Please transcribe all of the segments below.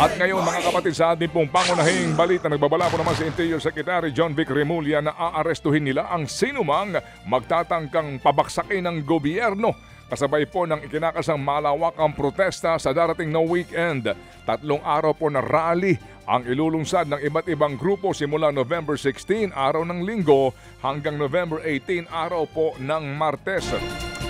At ngayon mga kapatid, sa ating pong pangunahing balita, nagbabala po naman si Interior Secretary John Vic Remulla na aarestuhin nila ang sinumang magtatangkang pabaksakin ng gobyerno. Kasabay po ng ikinakasang malawakang protesta sa darating na weekend. 3 araw po na rally ang ilulungsad ng iba't ibang grupo simula November 16, araw ng Linggo, hanggang November 18, araw po ng Martes.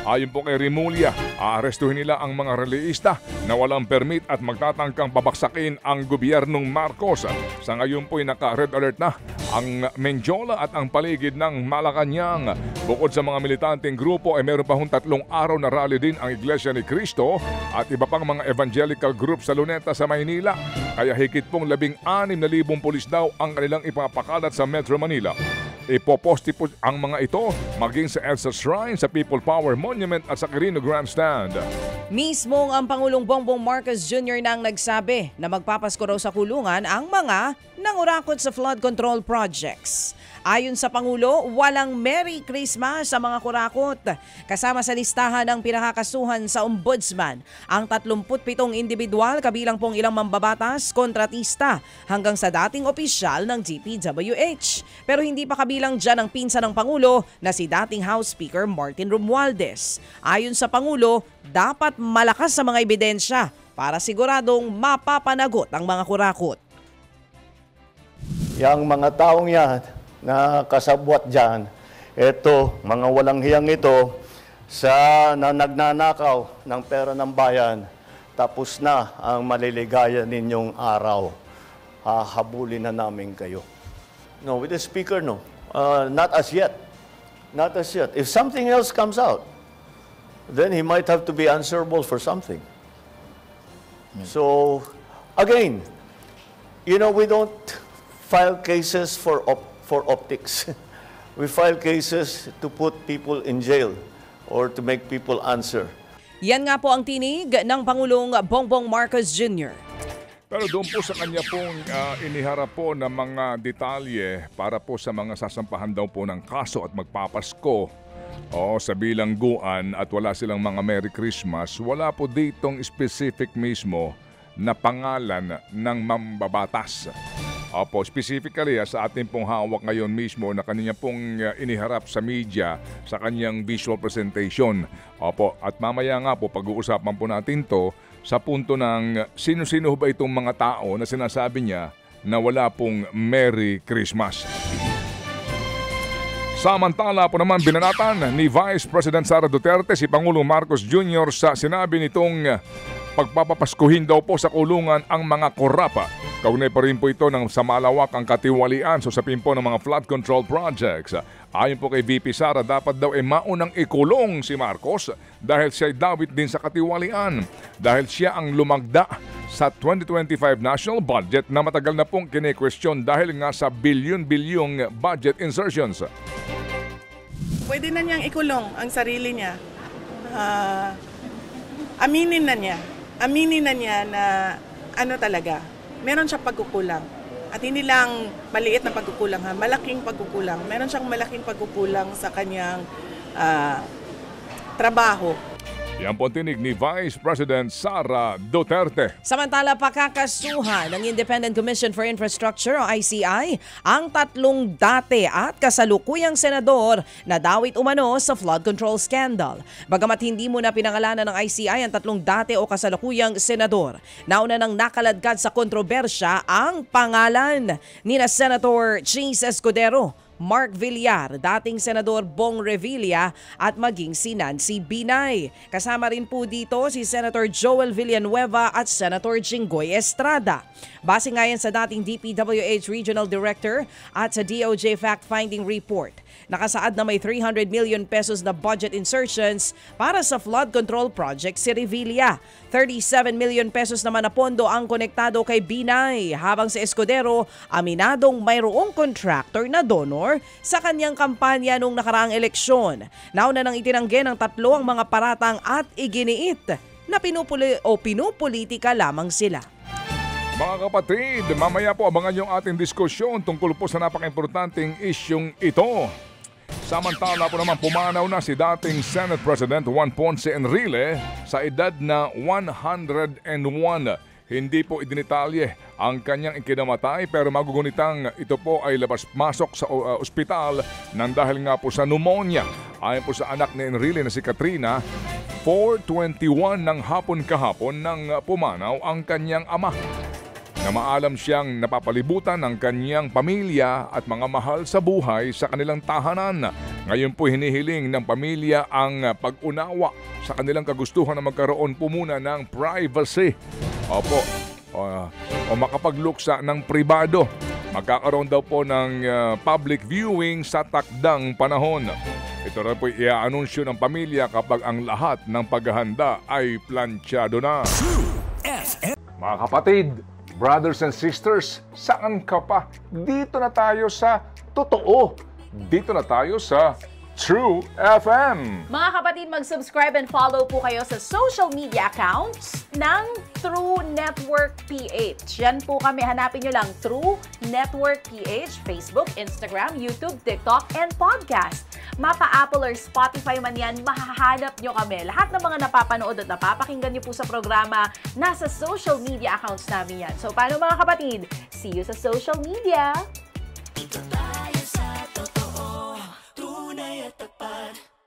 Ayon po kay Remulla, aarestuhin nila ang mga releista na walang permit at magtatangkang pabaksakin ang gobyernong Marcos. Sa ngayon po'y naka-red alert na ang Menjola at ang paligid ng Malacanang. Bukod sa mga militanteng grupo ay meron pa hong 3 araw na rally din ang Iglesia ni Cristo at iba pang mga evangelical group sa Luneta sa Maynila. Kaya higit pong 16,000 pulis daw ang kanilang ipapakalat sa Metro Manila. Ipoposti po ang mga ito maging sa EDSA Shrine, sa People Power Monument at sa Quirino Grandstand. Mismong ang Pangulong Bongbong Marcos Jr. nang nagsabi na magpapasko raw sa kulungan ang mga nangurakot sa flood control projects. Ayon sa Pangulo, walang Merry Christmas sa mga kurakot. Kasama sa listahan ng pinakakasuhan sa Ombudsman ang 37 individual kabilang pong ilang mambabatas, kontratista hanggang sa dating opisyal ng DPWH. Pero hindi pa kabilang dyan ang pinsan ng Pangulo na si dating House Speaker Martin Romualdez. Ayon sa Pangulo, dapat malakas sa mga ebidensya para siguradong mapapanagot ang mga kurakot. Yang mga taong yan na kasabwat dyan, ito, mga walang hiyang ito, na nagnanakaw ng pera ng bayan, tapos na ang maliligaya ninyong araw. Hahabulin na namin kayo. No, with the Speaker, no. Not as yet. Not as yet. If something else comes out, then he might have to be answerable for something. So, again, you know, we don't file cases for optics. We file cases to put people in jail or to make people answer. Yan nga po ang tinig ng Pangulong Bongbong Marcos Jr. Pero doon po sa kanya pong iniharap po ng mga detalye para po sa mga sasampahan daw po ng kaso at magpapasko sa bilangguan at wala silang mga Merry Christmas, wala po ditong specific mismo na pangalan ng mambabatas. Opo, specifically sa ating pong hawak ngayon mismo na kanya pong iniharap sa media sa kanyang visual presentation. Opo, at mamaya nga po pag-uusapan po natin to sa punto ng sino-sino ba itong mga tao na sinasabi niya na wala pong Merry Christmas. Samantala po naman binanatan ni Vice President Sara Duterte si Pangulong Marcos Jr. sa sinabi nitong pagpapapaskuhin daw po sa kulungan ang mga korapa. Kaugnay pa rin po ito ng sa malawakang katiwalian sa usapin po ng mga flood control projects. Ayon po kay VP Sara, dapat daw maunang ikulong si Marcos dahil siya dawit din sa katiwalian. Dahil siya ang lumagda sa 2025 national budget na matagal na pong kine-question dahil nga sa bilyon-bilyong budget insertions. Pwede na niyang ikulong ang sarili niya. Aminin na niya na ano talaga, meron siyang pagkukulang. At hindi lang maliit na pagkukulang, malaking pagkukulang. Meron siyang malaking pagkukulang sa kanyang trabaho. Yan po tinig ni Vice President Sara Duterte. Samantala, pakakasuhan ng Independent Commission for Infrastructure o ICI ang 3 dati at kasalukuyang senador na dawit umano sa flood control scandal. Bagamat hindi mo na pinangalanan ng ICI ang 3 dati o kasalukuyang senador, nauna nang nakaladkad sa kontrobersya ang pangalan ni na Senator Chase Escudero, Mark Villar, dating Senador Bong Revilla at maging si Nancy Binay. Kasama rin po dito si Senator Joel Villanueva at Senator Jinggoy Estrada. Base nga yan sa dating DPWH Regional Director at sa DOJ Fact-Finding Report. Nakasaad na may 300 million pesos na budget insertions para sa flood control project si Revilla. 37 million pesos naman na pondo ang konektado kay Binay, habang si Escudero aminadong mayroong contractor na donor sa kanyang kampanya nung nakaraang eleksyon. Nauna nang itinanggi ng 3 ang mga paratang at iginiit na pinupolitika lamang sila. Mga kapatid, mamaya po abangan yung ating diskusyon tungkol po sa napaka-importanting isyong ito. Samantala po naman pumanaw na si dating Senate President Juan Ponce Enrile sa edad na 101. Hindi po idinitalye ang kanyang ikinamatay pero magugunitang ito po ay labas-masok sa ospital nang dahil nga po sa pneumonia. Ayon po sa anak ni Enrile na si Katrina, 4:21 ng hapon kahapon nang pumanaw ang kanyang ama. Na maalam siyang napapalibutan ng kanyang pamilya at mga mahal sa buhay sa kanilang tahanan. Ngayon po hinihiling ng pamilya ang pag-unawa sa kanilang kagustuhan na magkaroon po muna ng privacy. Opo, o makapagluksa ng pribado. Magkakaroon daw po ng public viewing sa takdang panahon. Ito rin po i-aanunsyo ng pamilya kapag ang lahat ng paghahanda ay planchado na. Mga kapatid, brothers and sisters, saan ka pa? Dito na tayo sa totoo. Dito na tayo sa True FM. Mga kapatid, mag-subscribe and follow po kayo sa social media accounts ng True Network PH. Yan po kami. Hanapin nyo lang True Network PH, Facebook, Instagram, YouTube, TikTok, and podcast. Mapa Apple or Spotify man yan, mahahanap nyo kami. Lahat ng mga napapanood at napapakinggan nyo po sa programa, nasa social media accounts namin yan. So, paano mga kapatid? See you sa social media!